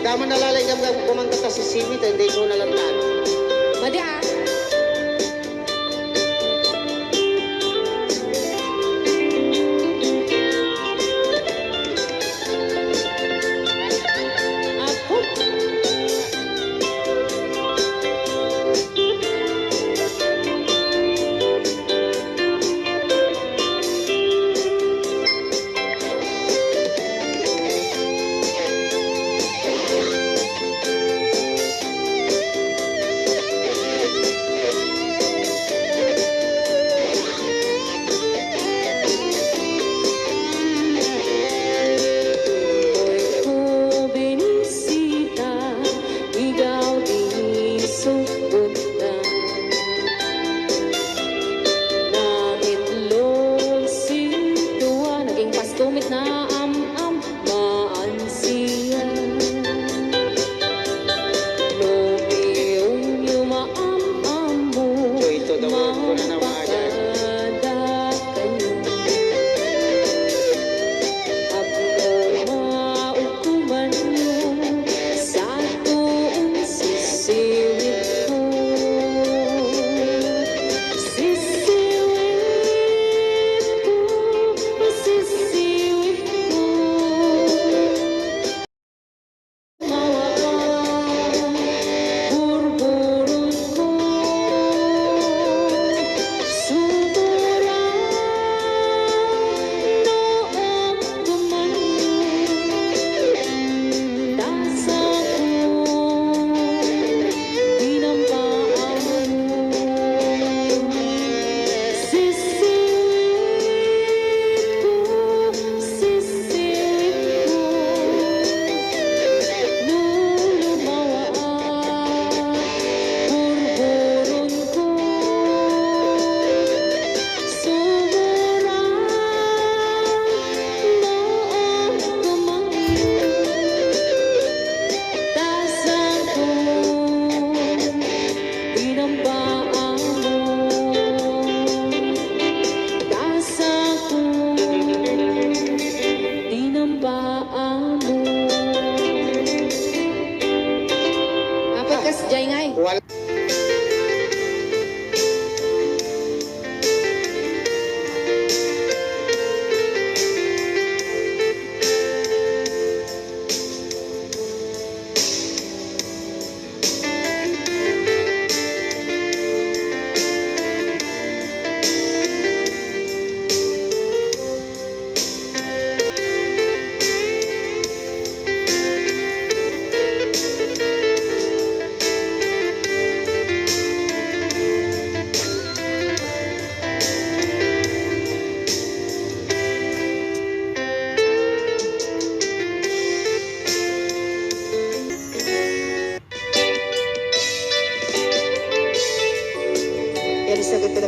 Damo nalalay ka kumanta ka si Simi, hindi ko nalantan. Madi ah.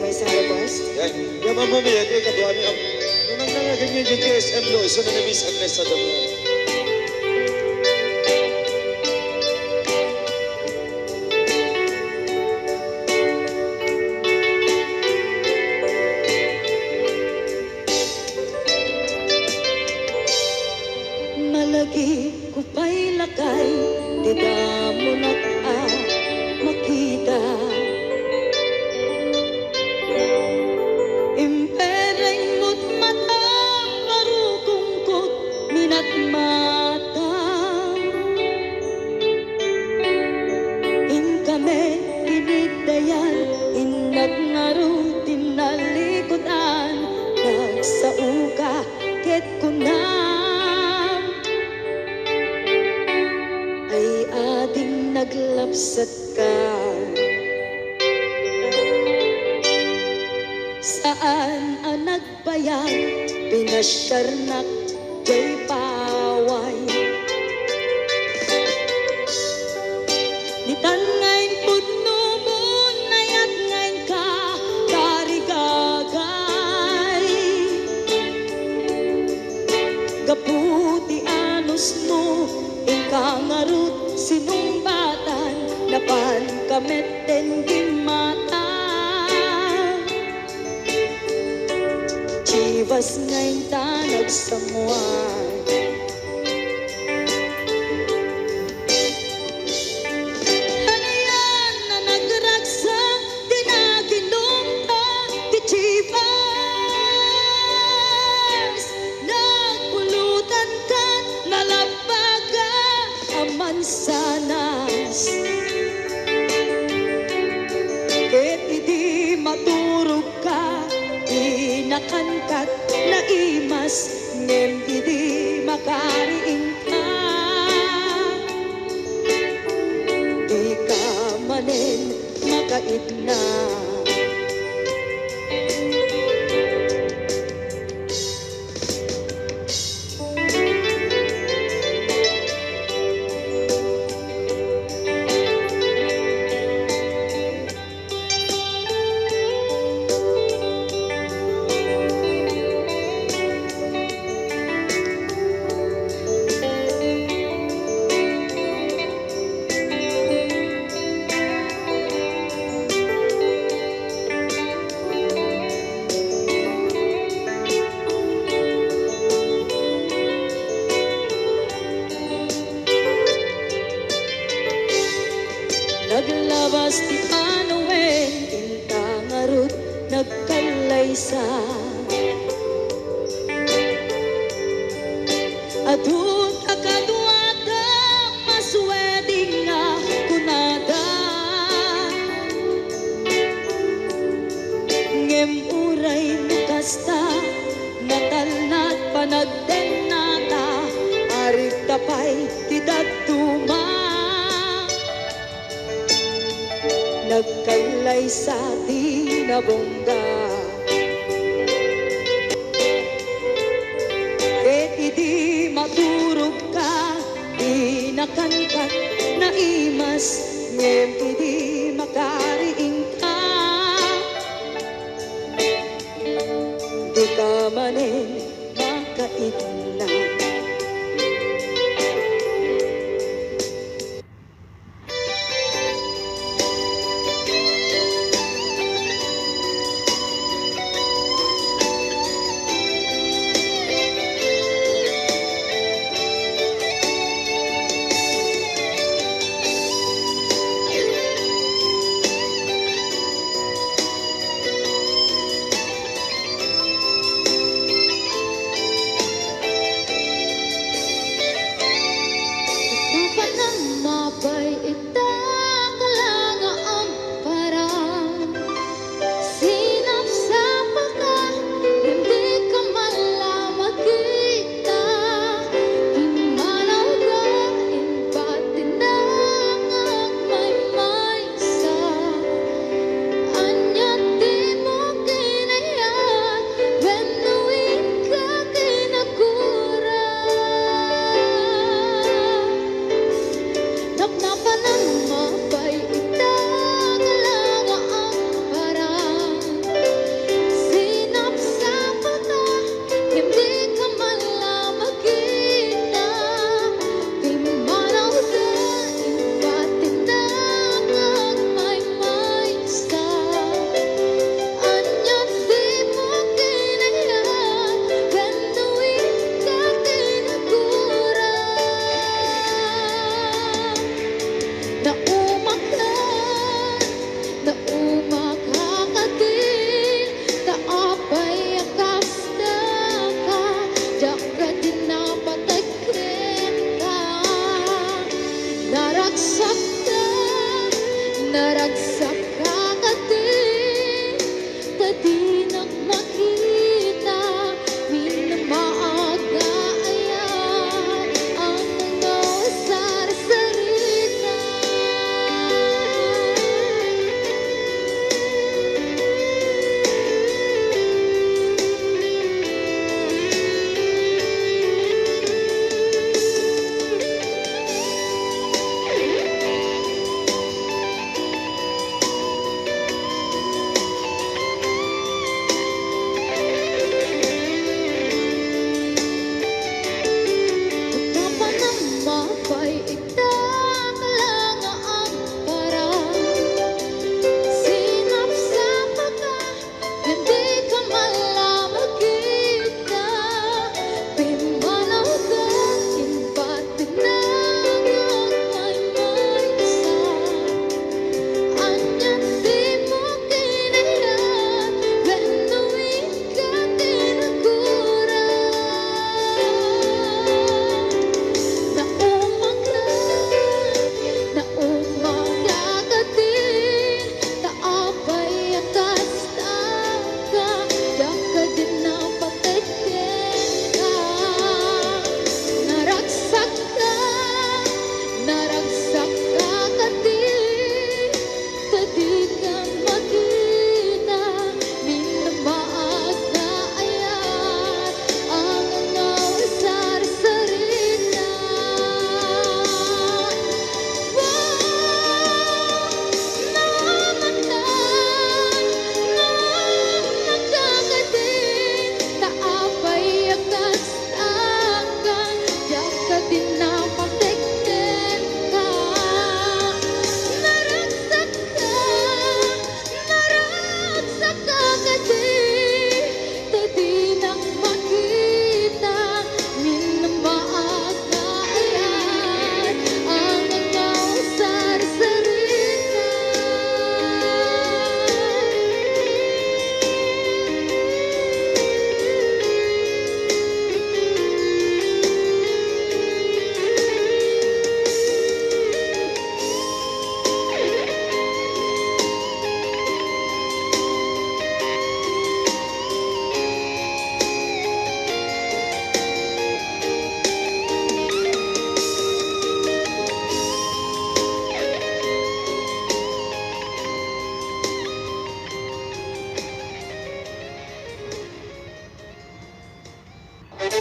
may isang request. Yan. Yan mamamaya, di ka doon. Nung nga ganyan yung KSM lo, iso na na Miss Agnes sa damihan. Malagi ko pa'y lakay, di ba mo makita? Impereng mo't mata, marukungkot, minat mata. In kami, inidayan, inag ngarong tinalikutan, nagsauka, ket kunam. Ay ading naglapsat ka. Saan ang nagbayad, pinasyarnak, jay paway. Nitan ngayon puno mo, nayat ngayon ka, karigagay. Gaputi anos mo, ikangarut sinumbatan, napan kameten di mata. Chivas ngayon tanag samuan. Halayan na nagragsak, tinaginom ka, ti Chivas. Nagpulutan ka, nalabaga, amansanas. Ket idi maturog ka, inakankat na imas, ngem idi makariing ka. Di ka manen makait na. Naglabas ti Manuel, intangarut, nagkalaysa. Adut akaduada, masweding nga kunada. Ngem uray mukasta, natalnat panagdenata, arit tapay tidak tuma. Nagkailay sa tinabongga. Ket idi maturog ka, inakankat na imas, ngem idi makariing ka. Di ka manen makait na.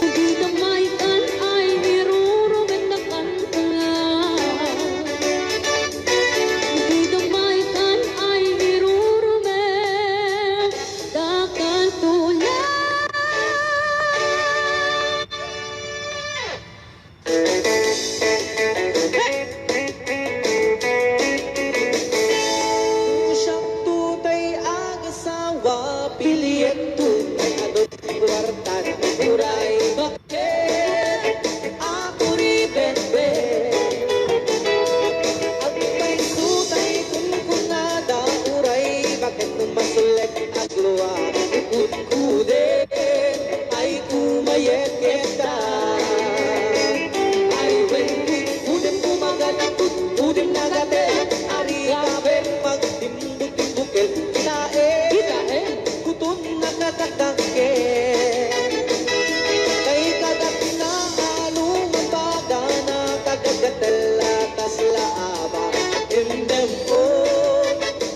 Dito may kan ay irurugan na kanta. Dito may kan ay irurugan na kantulan. Siyang tutay ang asawa, piliin tunay adot kwartan, uray bakit ako rin bebe. At may tutay kung kunada, uray bakit masulit at luwa, ikut-kude ay kumayet kita. Ay when udem kumagat, udem nagate, ari kaben magtimbuk-timbukel, kitae, kutun nakatatake. Kay kagat na along baga na kagagatela tas laaba, indem ko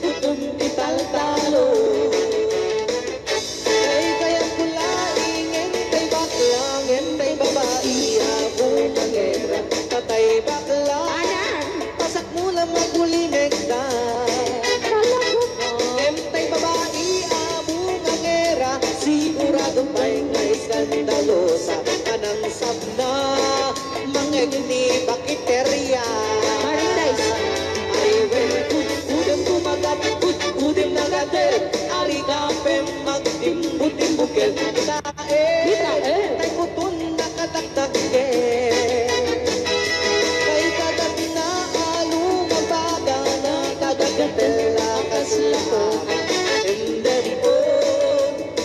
kutun ital-talo. Kay kayang kulaing entay baklang, entay babae, abong mangera, tatay bakla. Pasak mo lang magulimig na. Entay babae, abong mangera, sigurado may ngay skandalosa. Anang sabna, mangegni bakiterya. Ay wen, udem kumagat, udem nagade, ari kapem magtimbut-timbukel, kitae, tay kutun nakataktakke. Kay kagat na along baga na kagagatela kaslato, enden ko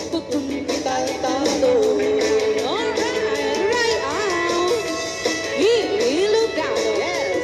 kutun ital-talo. Alright, right out. Ilugado. Yes.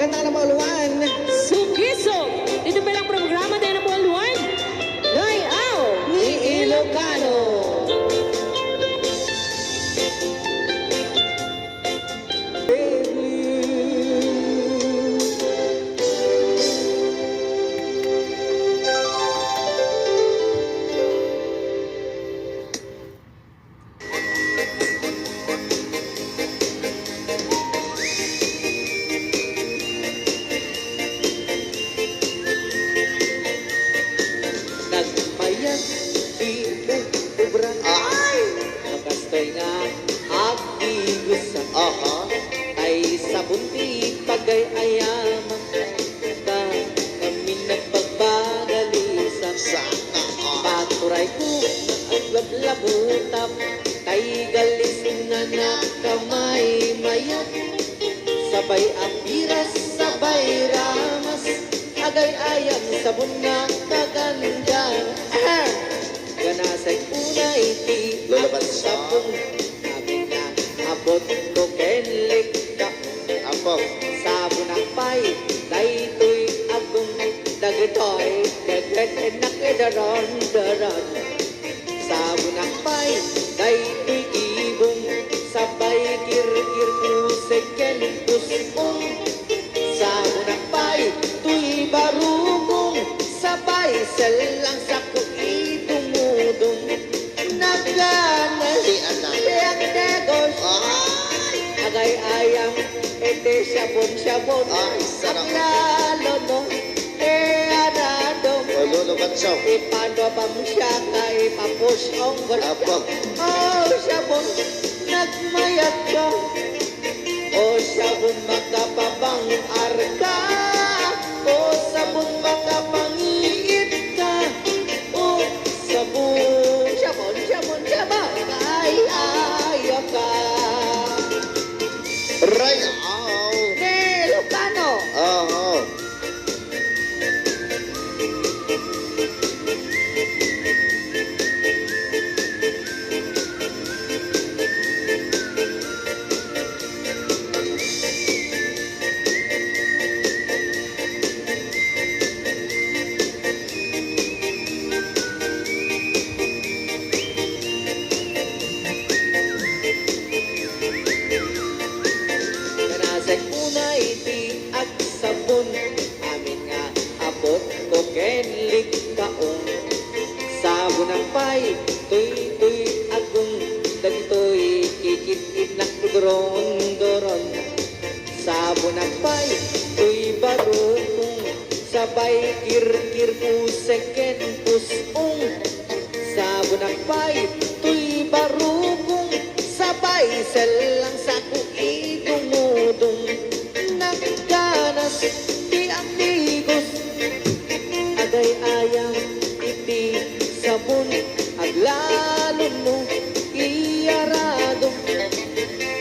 kanta ng Pauluan. Sugiso! Dito pa lang programa tayo ng Buwan. Layaw! Ni Ilocano. Nagmayat, ubra. Ay! Nakastoy nga, agigusan. Aha. Ay sa bunti pagay ayaman ka kami nagpagbagalisan Sana. paturay ko at lablabutap kay galis na nakamay mayat sabay apiras sabay ramas agay ayam sabon na kaganda ganasay unay ti Lulabas siya. sabon namin na abot ko kenlik ka Apo. sabon ang pay daytoy agong dagitoy dagdag nakidaron daron sabon ang pay daytoy ibong sabay kirkir kuseken puspong sabon ang pay tuy barugong sabay selang sa kuidumudong naganas Di anak. yang negosyo Ay! agay ayam ete sabon-sabon Ay, sarap. ang lalo no arado O, lulubat siya. ipanobang siya kay papush ang Apo. oh sabon nagmayat ka oh sabon makapabang arka oh sabon makapangiit ka oh sabon sabon ay ayaw ka Right. Ow. Ilocano. Oo. Kanasan unay ti ag sabon amin nga abot ko kenlik kaong sabon ang pay tuy agong dagitoy kikit nak doron sabon ang pay tuy barukong sabay kirkir puseken pusong sabon ang pay tuy barukong sabay selang sa kuidumudong nagganas di ang ligos agay ayang iti sabon aglalo mo iyarado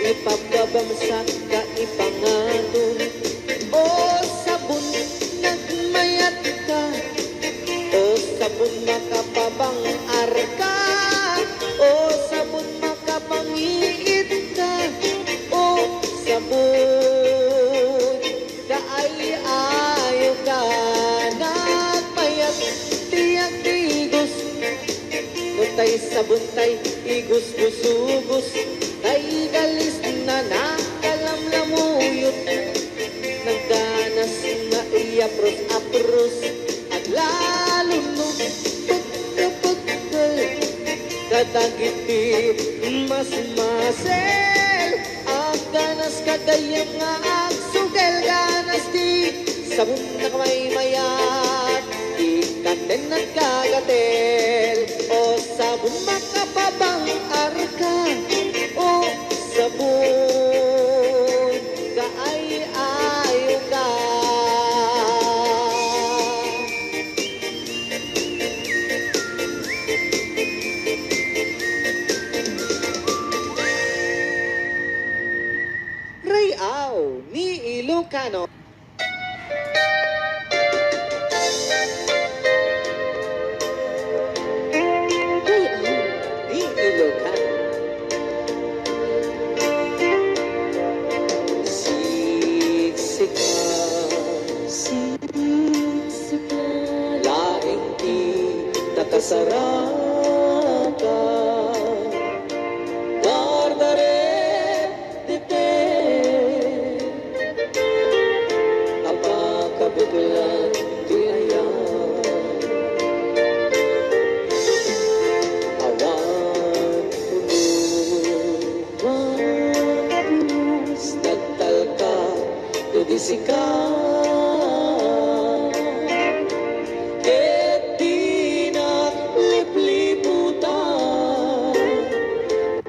ipababamsak ka ipangadon o sabon nagmayat ka o sabon makapabang arka o sabon makapangiit ka o sabon kaay-ayo ka nagmayat tiyak tigos Buntay sa buntay, igos busugos kay galis na nakalamlamuyot nagdanas nga iapros-apros at lalo no pagkapagkal katagiti mas masel ang ganas kagayang nga agsugel ganas di sabon na kamay mayat ikaten at kagatel o sabon makapabang arka o sabon kaay-ayo ka Rayaw ni Ilocano. Ni Ilocano. Siksik tudisika ket di na lipliputan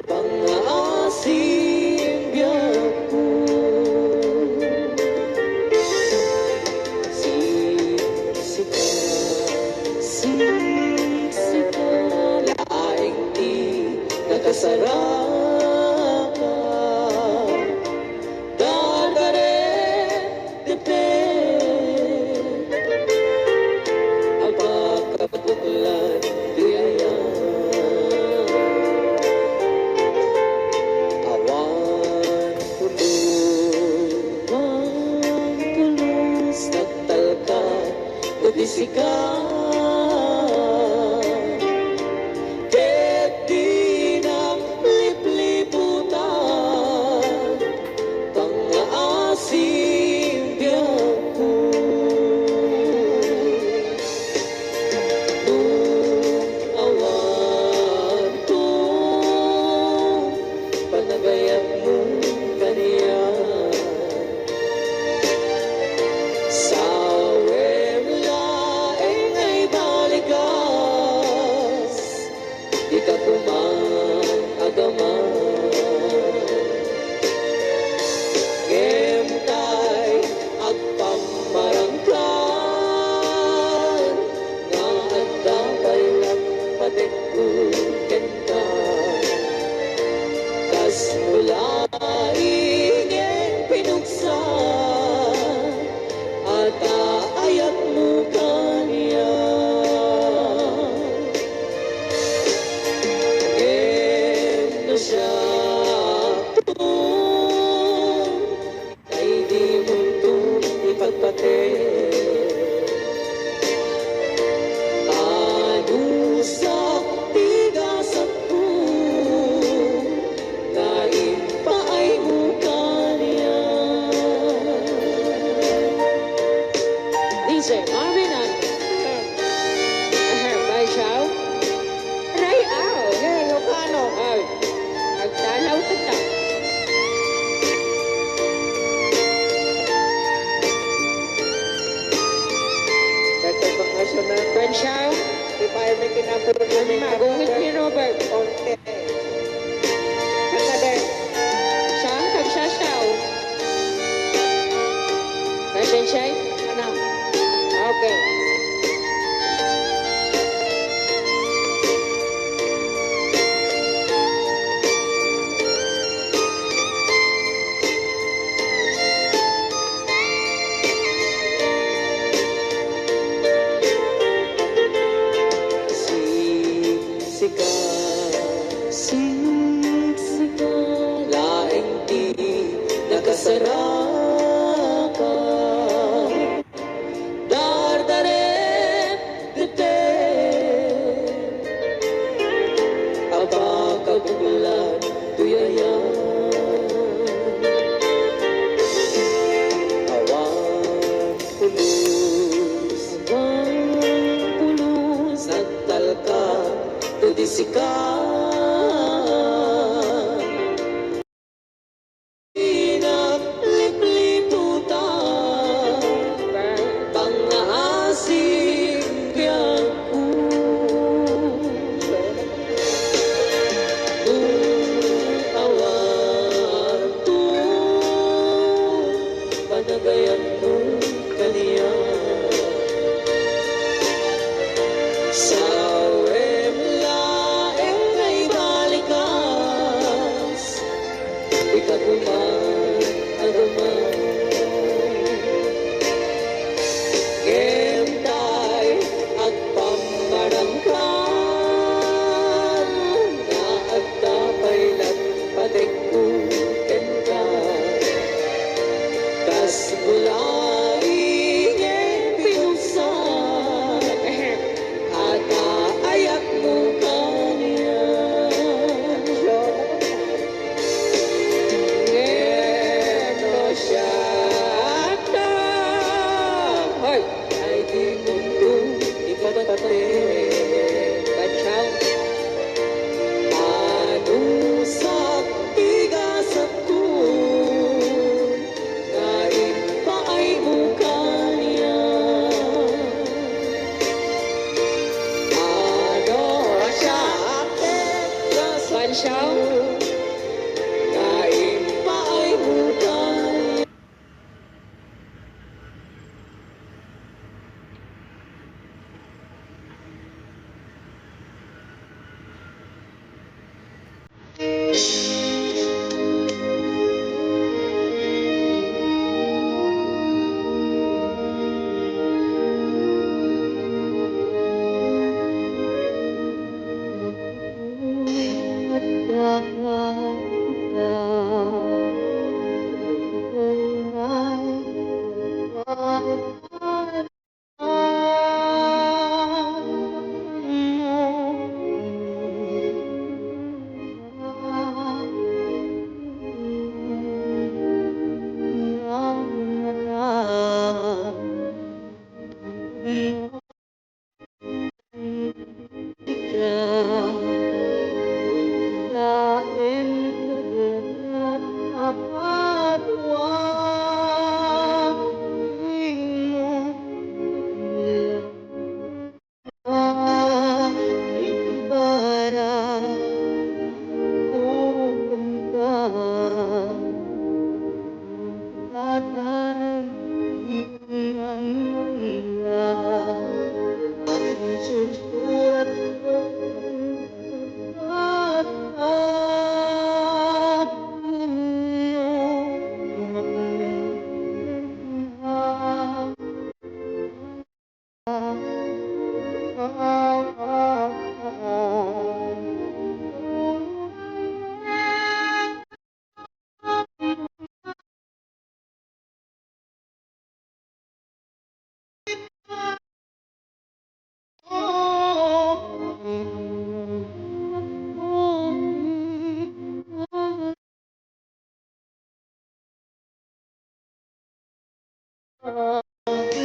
pangaasim biyaku siksika laing di nakasaraka dadare tepe apakapaglan diyaya awan tulus nagtalka tudisika ket di na lipliputan pangaasim biyaku awan panagayat mo kaniya sa laing ay balikas di ka agama ngem tay agpamarangkan nga anda kay nagpatikbuken ka kas mula ingin pinuksa at ayat mo kaniya ngem na siya ay di mo ipagpate anusak tigasan ko kain paay mo kaniya DJ Marvin at Bay Chow. Ray Ao. Ngayon, Ilocano. Ay, nagdalaw ka ta. Dagdag pang asyo na Ben Chow, di pa ay may kinapuro namin magungit ni Robert. konti. Kanta din. Siyang kagsasaw. Kasi siya? Ano? Okay. Siksika laing di nakasaraka dardaret dete apakabulan tuyaya awan tulus nagtalka tudisika di na lipliputan pangaasim biyaku awan panagayan mo kaniya sa laing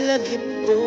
Lagip ko.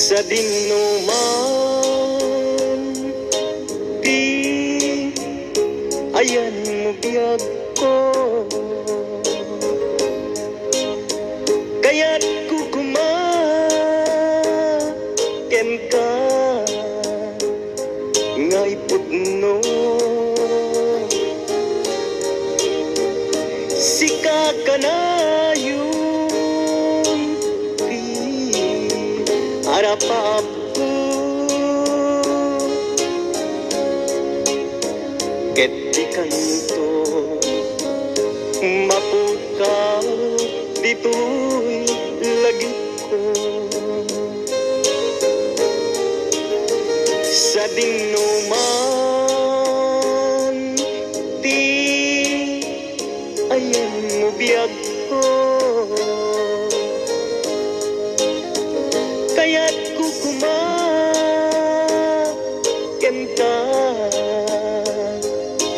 Sa dinuman di ayan mo biyag ko, kaya't kukumaken ka ngay putno. Sika ka na yung harapap ko, ket di kanto mapukaw dito'y lagi ko. Sa dinuman di ayan mo biyag ko, kaya't kukumaken ka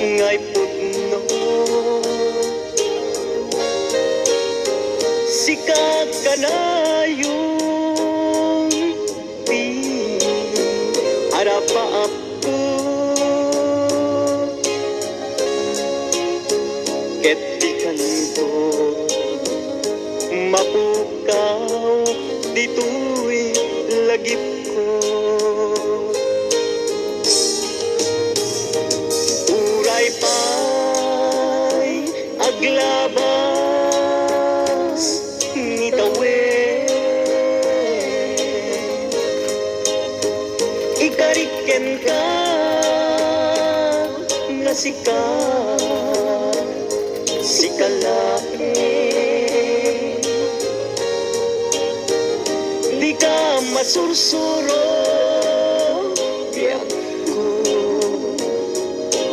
ngay putno. Sika ka na yung harapaap ko, ket di kanto mapukaw dito'y lagip ko. Uray pa'y aglabas ni tawen, ikariken ka nga sikalae. Di ka masursuro, biyak ko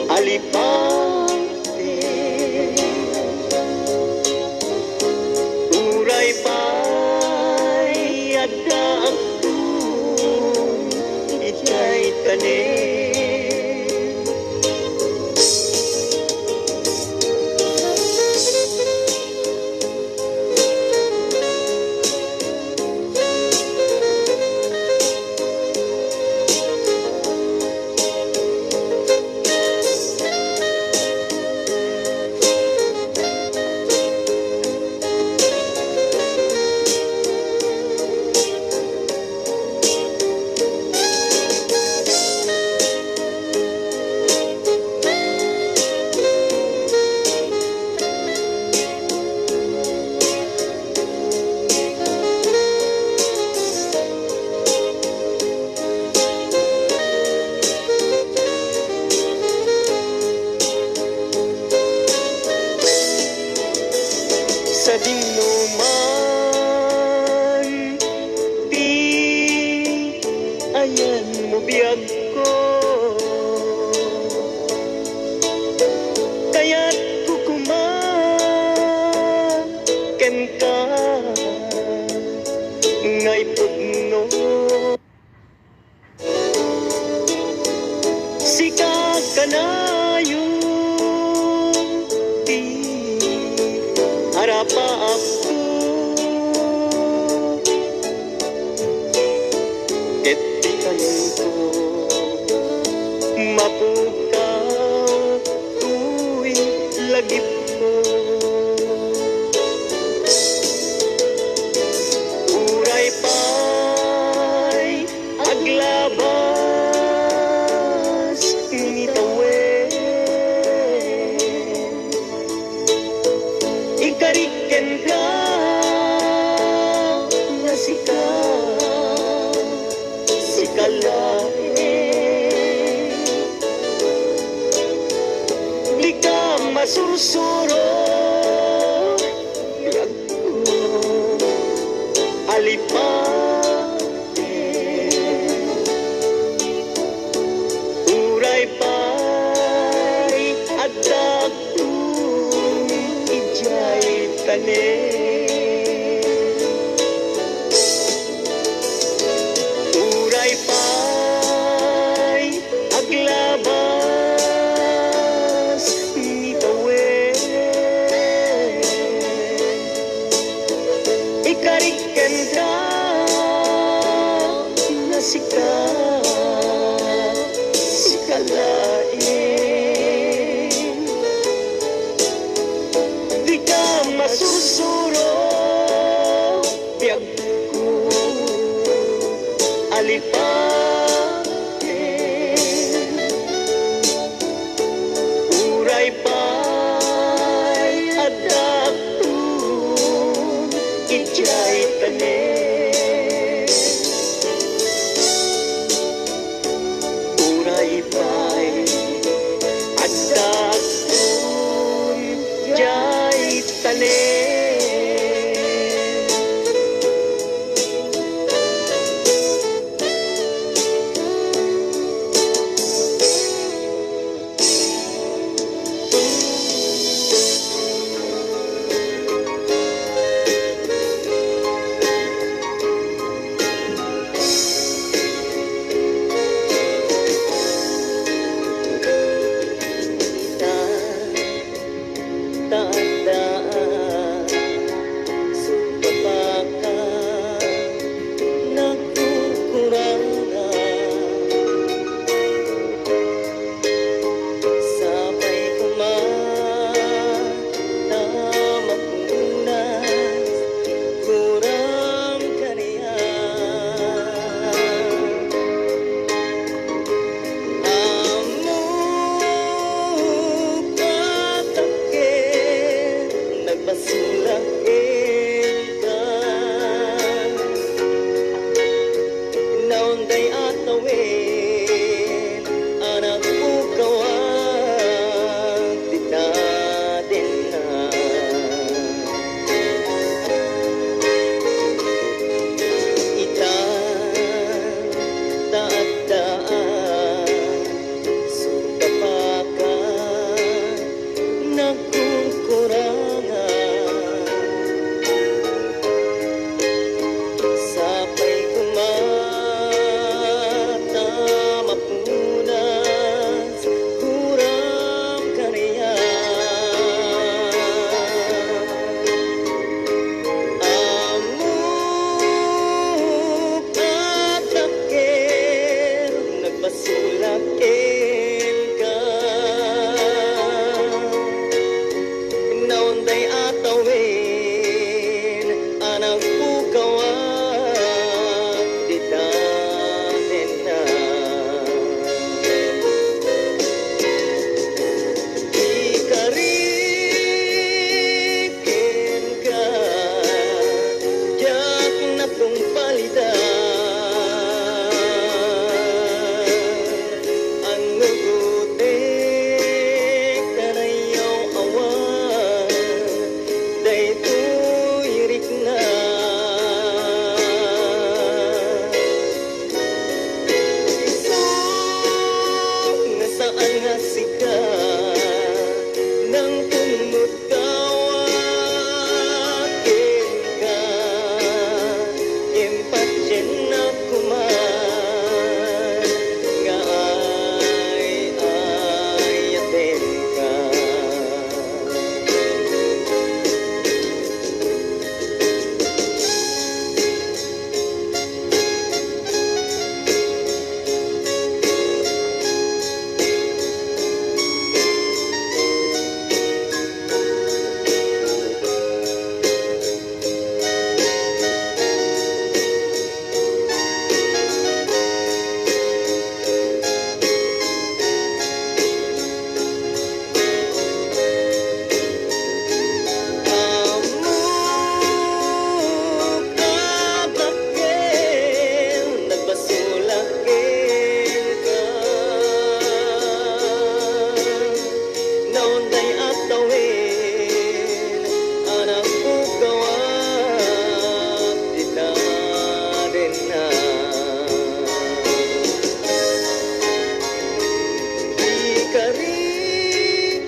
alipante. Uray pa'y adda akong itay tanin. Sa dinuman, di ayan mo biyag ko, kaya't kukumaken ka nga'y pugno. Sika ka na yung di harapa ako, ket di kanin ko mapukaw tuwing lagip ko. Uray pa'y aglabas ni tawen, ikariken ka nga sikalae. Di ka masursuro, biyak ko alipate. Uray pa'y adda akong ijay tanin. Uray pa'y aglabas ni tawen, ikariken ka nga sikalae. Di ka masusuro, biyak ko alipate. Uray pa'y adda akong itiyay tanin. Uray pa'y adda akong itiyay tanin. napasulakin ka. Naunday atawin, anak pugawang titatin na. Taat-daan, sumpapakan, nagkukurangan. Sapay kumata, mapunas, kurang kariyan. Amok at takir, nagpasulakin ka. Naunday atawin, anak pugawang titatin na. Ikarikin ka, yak na kong palitan. Ang nugutik ka na iyong awan, daytoy rik na. Isang nga saan nga sika, nang punot kawakin ka. Impatyen na kuman, nga ayatin ka. Amok at takil, nagpasulakin ka. Naunday atawin, anak pugawang titatin na. Ikarin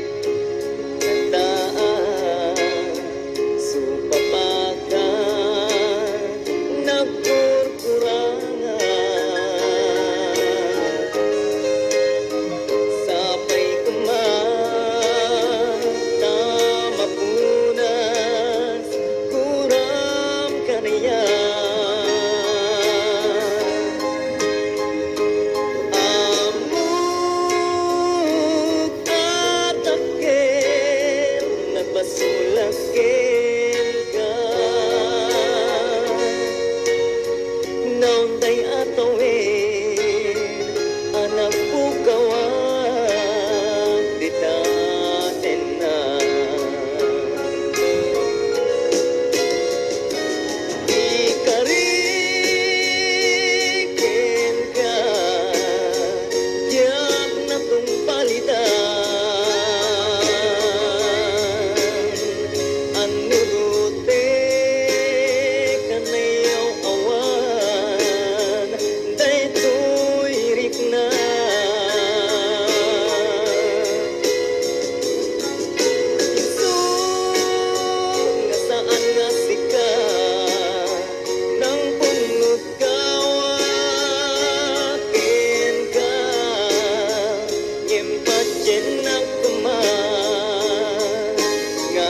tandaan, sumpapakan, nagkurkurangan. Sapay kumata, mapunas, kurang kariyan. Amok at takil, nagpasulakin ka. Naunday atawin, anak pugawang titatin na. Ikarikin ka, yak na kong palitan. Ang nugutik ka na iyong awan, daytoy rik na. Isong nga saan nga sika, nang punot kawakin ka. Impatyen na kuman, nga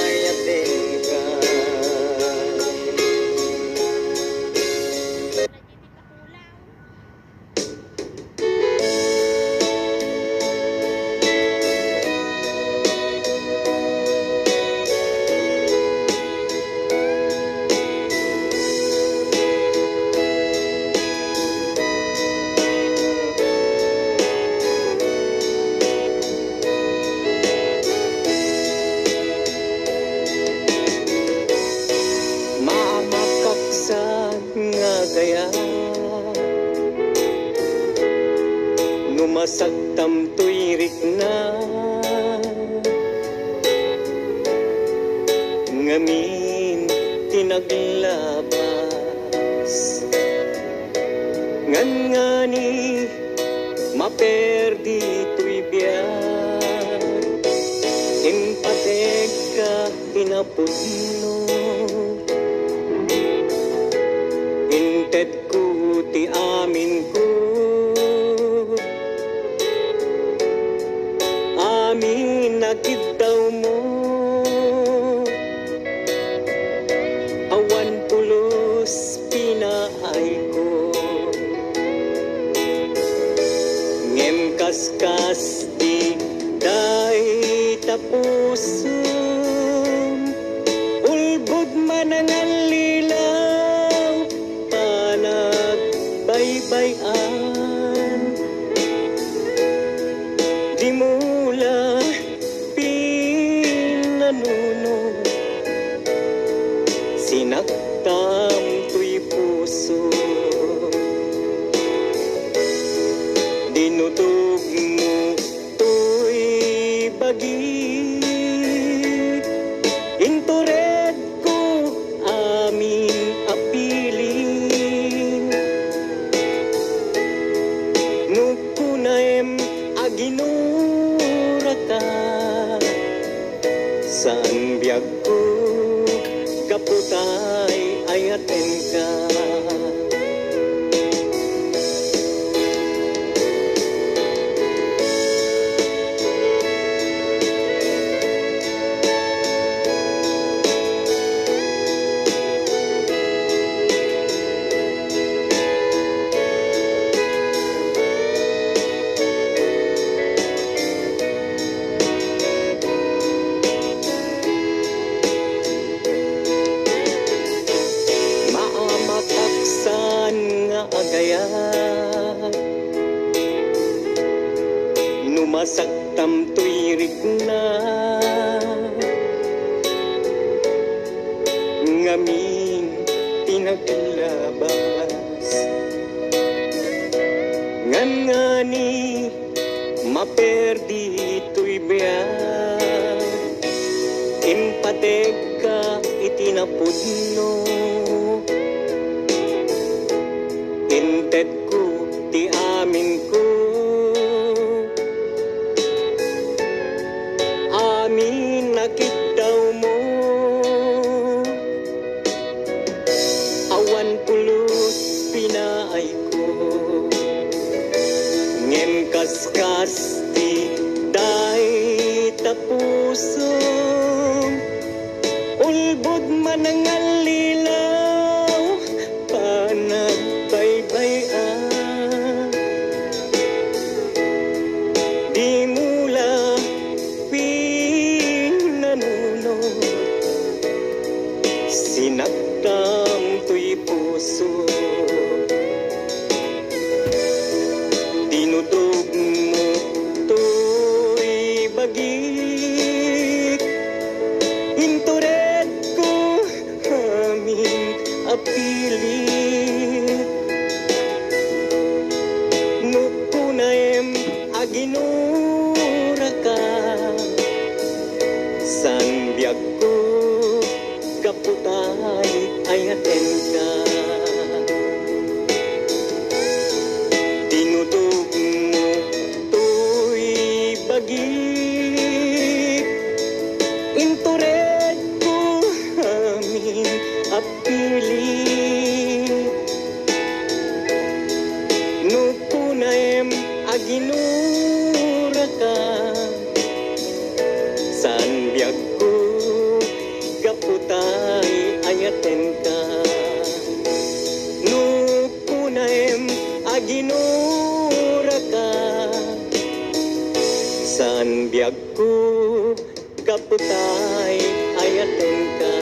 ayatin ka. Numasagtam tuirik na ngamin tinaglabas ngan ngani maperdi tuy biyan impateg ka pinapudno inted ko ti amin ko amin nakitaw mo awan pulos pinaay ko ngem kaskas di day tapusum ulbod manangan lilaw panag baybayan di mula pinanuno sinaktam tuy puso dinutog mo tuy bagit intured ko amin apilin nukunaem aginura ka saan biyag ko kaputay ayaten ka maamataksan nga agaya numasagtam tuirik na ngamin pinaglabas ngan ngani maperdi tuy biyan impateg ka itinapudno inted ko ti amin ko amin nakitaw mo awan pulos pinaay ko ngem kaskas ti day tapusum ulbod manangal lilaw panag baybayan di mula pinanuno sinaktam tuy puso dinudog mo tuy bagik intured ko amin apilit nukunaem aginura ka san biyag ko kaputay ayaten ka dinudog mo tuy bagik intured ko amin apilit nukunaem aginura ka saan biyag ko kaputay ayaten ka nukunaem aginura ka saan biyag ko kaputay ayaten ka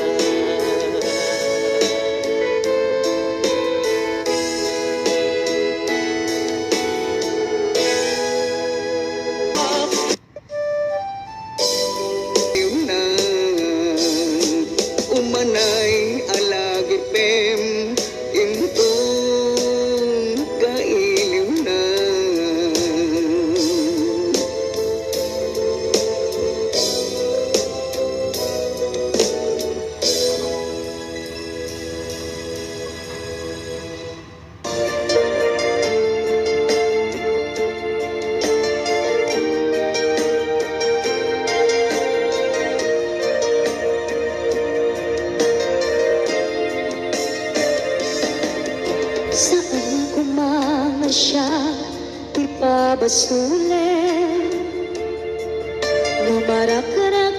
siya ipabasulit. Lumarak-rak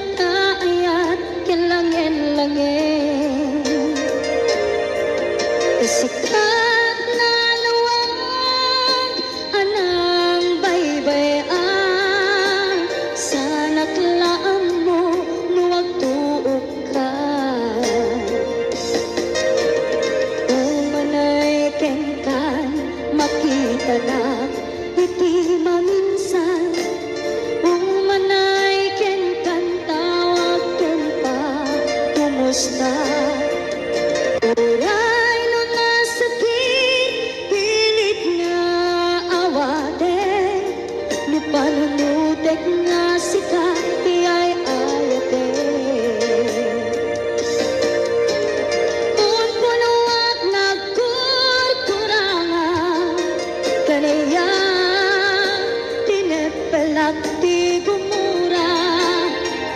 ayat kilangin-langin. Kasikat na luwag anang baybayan. Sana't laang mo nuwag tuog ka. Umanay kengkan makita na iti maminsan. Umanay kengkan tawag ken pa kumusta. Uray no nasakit pilit nga awate. No panunutek nga sikat ay ayate. Un punuat nagkurkurangan kanaya tinepelak ti gumura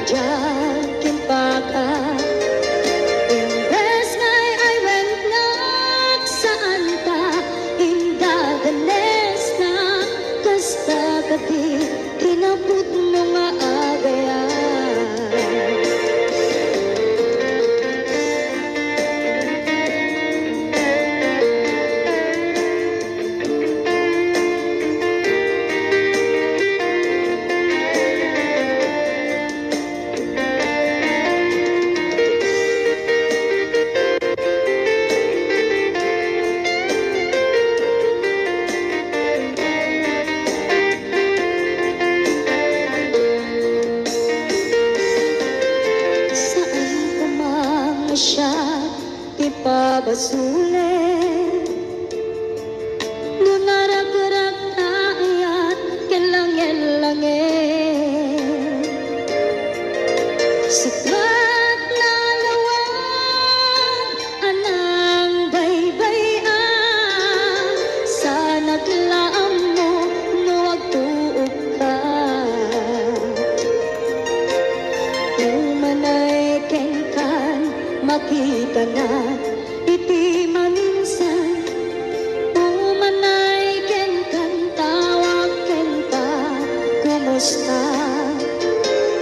diyan kimpaka. Imbes nga'y ay wentlak saan ta indadanes na kasta kati kinaput mo nga agayan. Saan umang siya ipabasulit. Lunarag-rag ayat kilangin-langin. Sikat na lawag anang baybayan. Sana't laang mo nuwag tuog ka. Umanay kengkan makita na iti maminsan. Umanay kengkan tawag ken pa kumusta.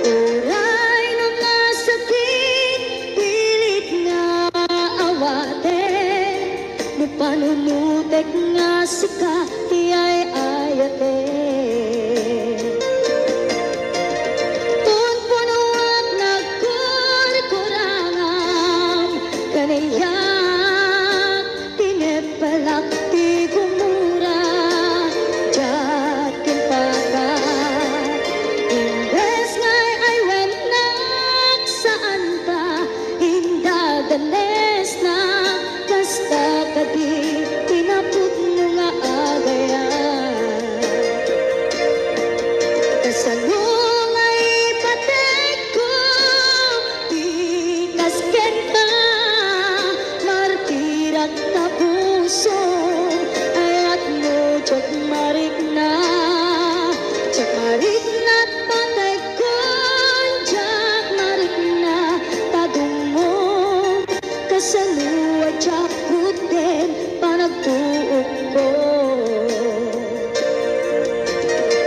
Uray no nasakit pilit nga awate. No panunutek nga sika ay ayate. Un punuat nagkurkurangan kanaya tinepelak ti gumura diyan kimpaka. Imbes nga'y ay wentlak saan ta indadanes na kasta kadi tinaput mo nga agayan. Kasalungay patek ko tikas ken ka martirat na puso ayat mo tiyag marik na patay ko tiyag marik na tadong mo kasaluwa tiyag kuten panagtuog ko.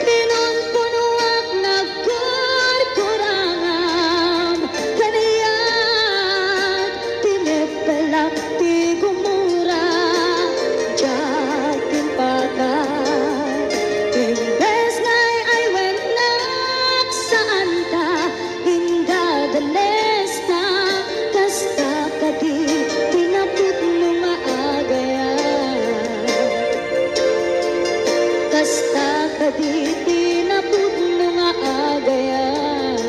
Pinunpunuak nagkurkurangan kanayat tinepelak ti gumura diyan kimpaka. Imbes nga'y ay wentlak saan ta indadanes na kasta kadi tinaput mo nga agayan. Kasta kadi tinaput mo nga agayan.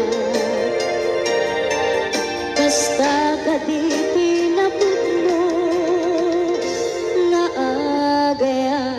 Kasta kadi tinaput mo nga agayan.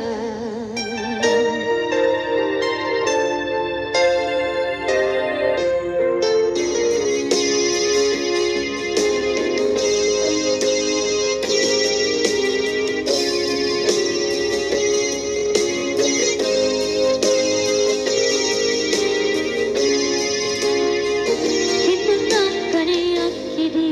Ito na kaniyak kidi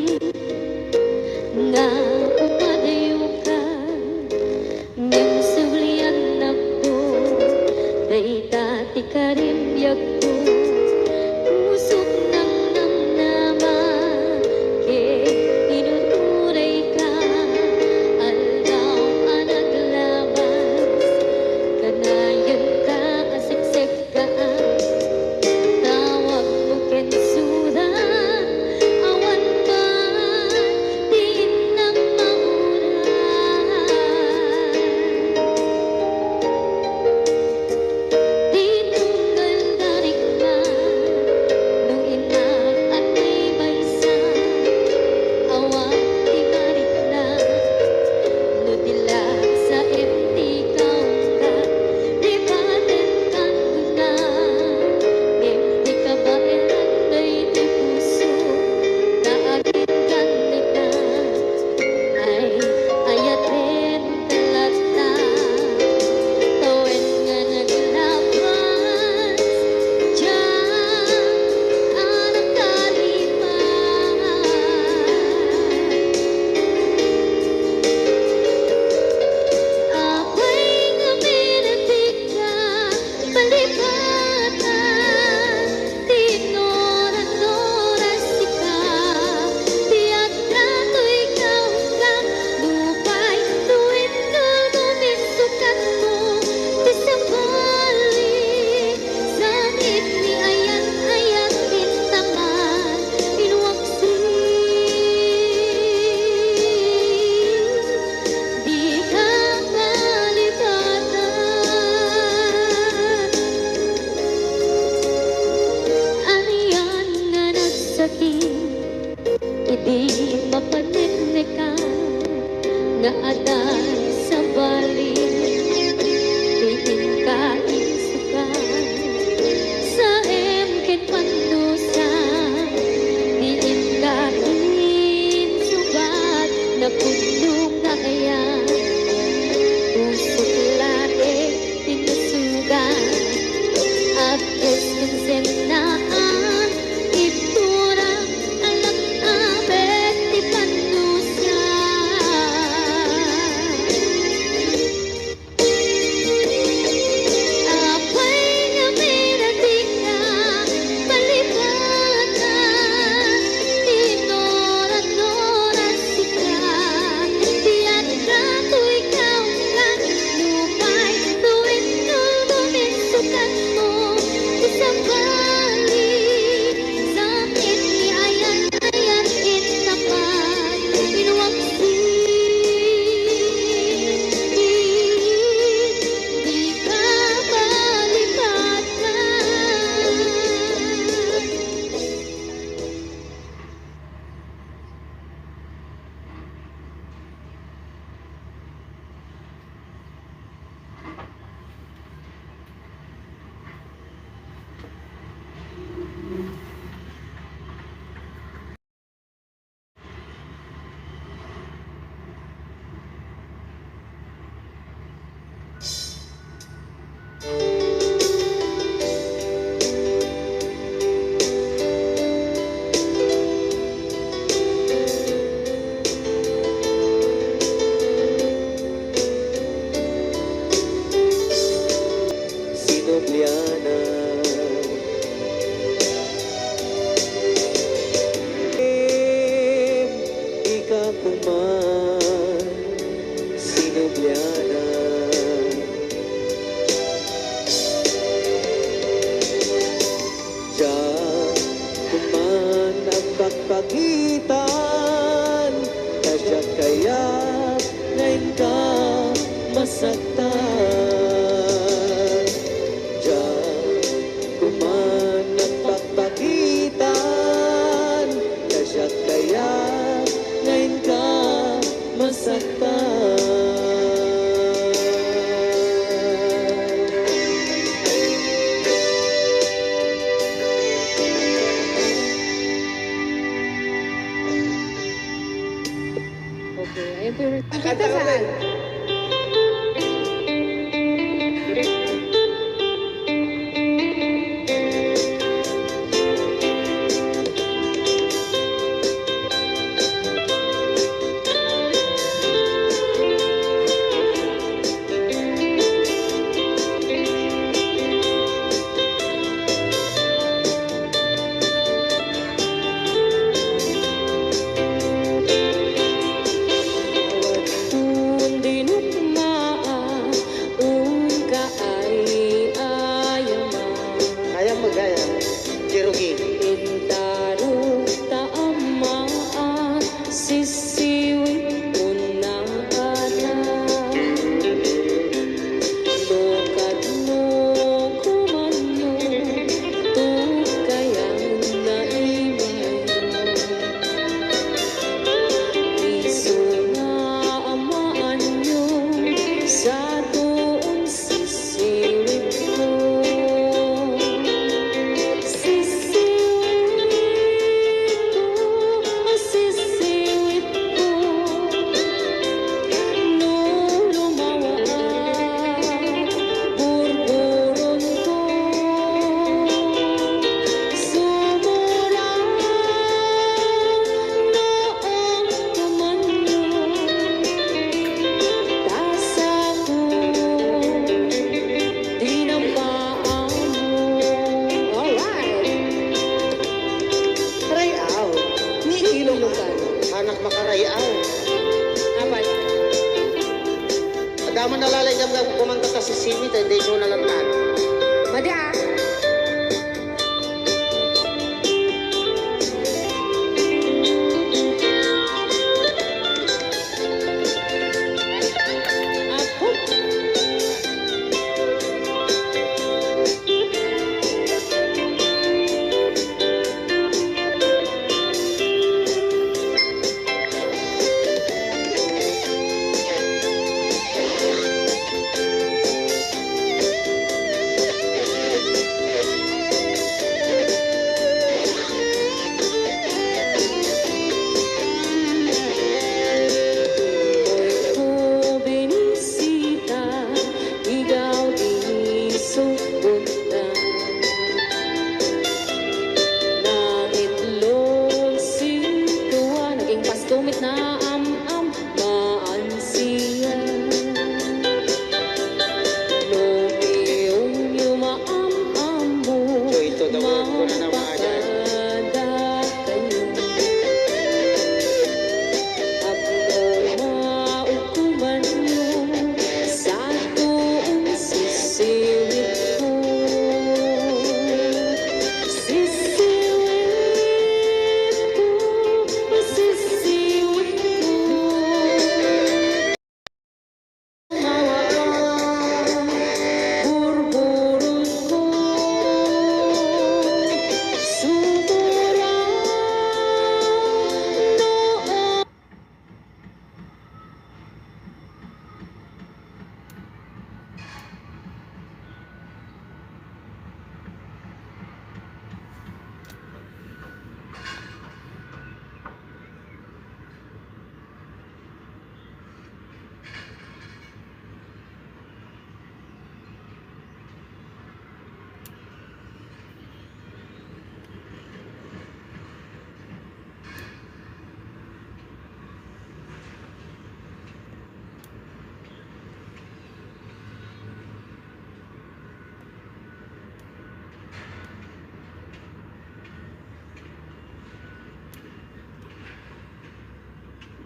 Idi mapanitnikan nga adan sa bali tingin ka isukan sa emkin panusan diin ka insubat na pudlong na ayan usok lagi tinusugan at eskinsen na iturang alam abet di panusan apay nga minatika palibatan inoran-oran sika tiyan ka to ikaw kan lupay tuwing nulumin sukat mo isang bali sa akin ni ayan itapat inuwagsi di ka balibatan. Sinobliana. Di ka kuman, Sinobliana. Diyan kuman ang pagpagitan, kadya kaya ngayon ka masaktan. Diyan kuman ang pagpagitan, kadya kaya ngayon ka masaktan. Okay, ayun po yung Kanta saan? Kung dinukmaan, ka ay ayaman. Kaya magaya. Cherokee. Intaro taamaan, sisiwit ko na ata. Lokad mo kumano, tukayang naiwan. Iso nga amaan nyo, sa doon sisiwit ko. Sisiwit ko, no lumawaan, burburon ko, sumura, noong tumanyo, tasa ko, dinampaan mo. Alright! Rayaw. Ni Ilocan. Anak makarayaw. Apat. Adaman nalalay kam kumanta ta si Simi, hindi so nalantan. Mada.